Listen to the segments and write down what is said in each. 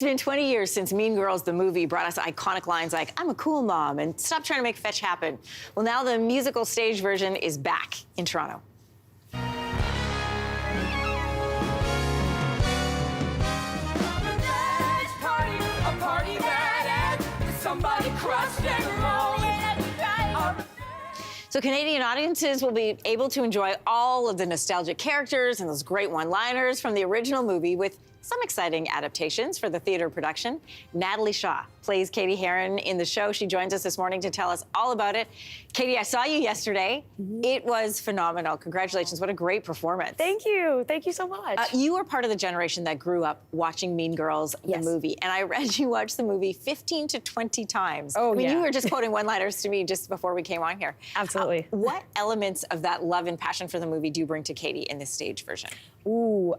It's been 20 years since Mean Girls, the movie, brought us iconic lines like, "I'm a cool mom," and "Stop trying to make fetch happen." Well, now the musical stage version is back in Toronto. So Canadian audiences will be able to enjoy all of the nostalgic characters and those great one-liners from the original movie with some exciting adaptations for the theater production. Natalie Shaw plays Katie Heron in the show. She joins us this morning to tell us all about it. Katie, I saw you yesterday. It was phenomenal. Congratulations. What a great performance. Thank you. Thank you so much. You were part of the generation that grew up watching Mean Girls, the movie. And I read you watched the movie 15 to 20 times. Oh, I mean, yeah. you were just quoting one-liners to me just before we came on here. Absolutely. What elements of that love and passion for the movie do you bring to Katie in this stage version? Ooh,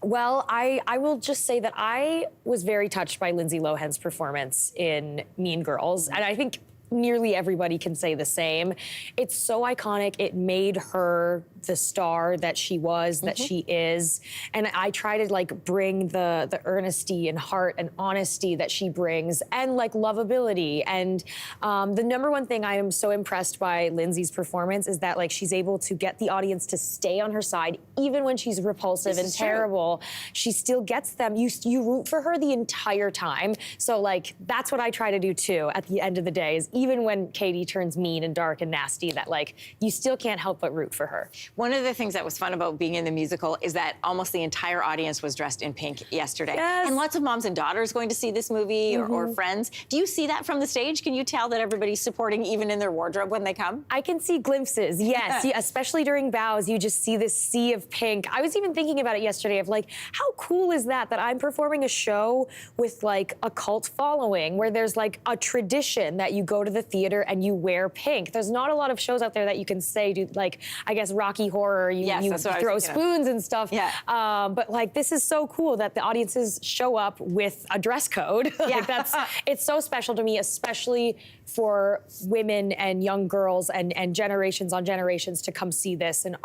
well, I will just say that I was very touched by Lindsay Lohan's performance in Mean Girls, and I think nearly everybody can say the same. It's so iconic. It made her the star that she was, that she is. And I try to like bring the earnesty and heart and honesty that she brings and like lovability. And the number one thing I am so impressed by Lindsay's performance is that like she's able to get the audience to stay on her side even when she's repulsive and terrible. She still gets them. You root for her the entire time. So like that's what I try to do too at the end of the day is even when Katie turns mean and dark and nasty, that like you still can't help but root for her. One of the things that was fun about being in the musical is that almost the entire audience was dressed in pink yesterday. Yes. And lots of moms and daughters going to see this movie or friends. Do you see that from the stage? Can you tell that everybody's supporting even in their wardrobe when they come? I can see glimpses, yes. Yeah, especially during bows, you just see this sea of pink. I was even thinking about it yesterday of like, how cool is that I'm performing a show with like a cult following where there's like a tradition that you go to the theater and you wear pink. There's not a lot of shows out there that you can say, do like, I guess, Rocky Horror, you throw spoons and stuff. Yeah. But like, this is so cool that the audiences show up with a dress code. Like it's so special to me, especially for women and young girls and generations on generations to come see this and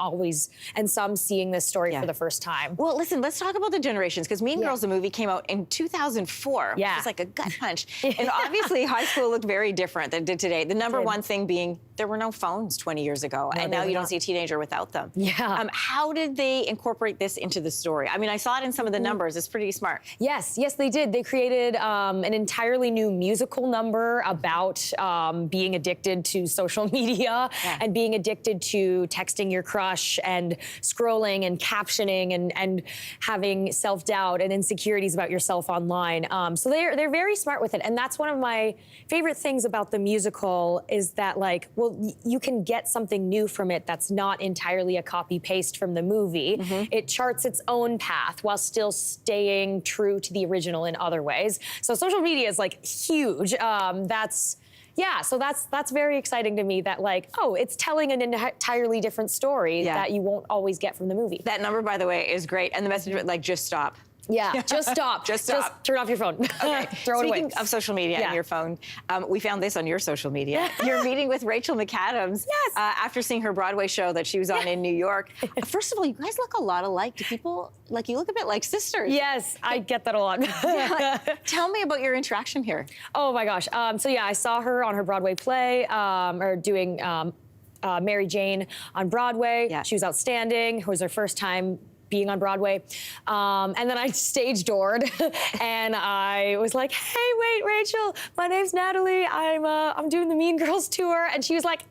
some seeing this story for the first time. Well, listen, let's talk about the generations because Mean Girls, the movie, came out in 2004. Yeah. Which is like a gut punch. And obviously high school looked very different than it did today. The number one thing being there were no phones 20 years ago, and now you don't see a teenager without them. Yeah. How did they incorporate this into the story? I mean, I saw it in some of the numbers. It's pretty smart. Yes, they did. They created an entirely new musical number about being addicted to social media and being addicted to texting your crush and scrolling and captioning and having self-doubt and insecurities about yourself online. So they're very smart with it, and that's one of my favorite things about the musical is that like, well, you can get something new from it that's not entirely a copy-paste from the movie. It charts its own path while still staying true to the original in other ways. So social media is like huge. So that's very exciting to me that like, oh, it's telling an entirely different story that you won't always get from the movie. That number, by the way, is great. And the message, like, just stop. Yeah, just stop. Just stop. Just turn off your phone. Okay. Throw it away. Speaking of social media and your phone, we found this on your social media. You're meeting with Rachel McAdams after seeing her Broadway show that she was on in New York. First of all, you guys look a lot alike. Do people, like, you look a bit like sisters? Yes, I get that a lot. Tell me about your interaction here. Oh my gosh. So yeah, I saw her on her Broadway play, or doing Mary Jane on Broadway. Yeah. She was outstanding. It was her first time being on Broadway. And then I stage doored and I was like, hey, wait, Rachel, my name's Natalie. I'm doing the Mean Girls tour. And she was like,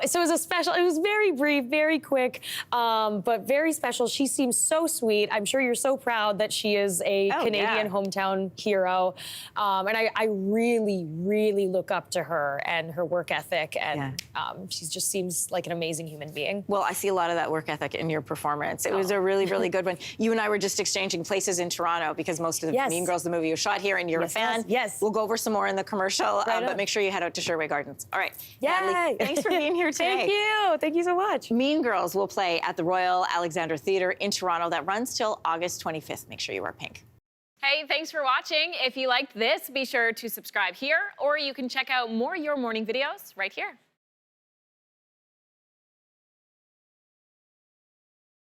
so it was very brief, very quick, but very special. She seems so sweet. I'm sure you're so proud that she is a Canadian hometown hero. And I really, really look up to her and her work ethic. And she just seems like an amazing human being. Well, I see a lot of that work ethic in your performance. It was a really, really good one. You and I were just exchanging places in Toronto because most of the Mean Girls, the movie, was shot here and you're a fan. Yes. We'll go over some more in the commercial, but make sure you head out to Sherway Gardens. All right. Yay. Thanks for being here today. Thank you. Thank you so much. Mean Girls will play at the Royal Alexandra Theatre in Toronto. That runs till August 25th. Make sure you wear pink. Hey, thanks for watching. If you liked this, be sure to subscribe here, or you can check out more Your Morning videos right here.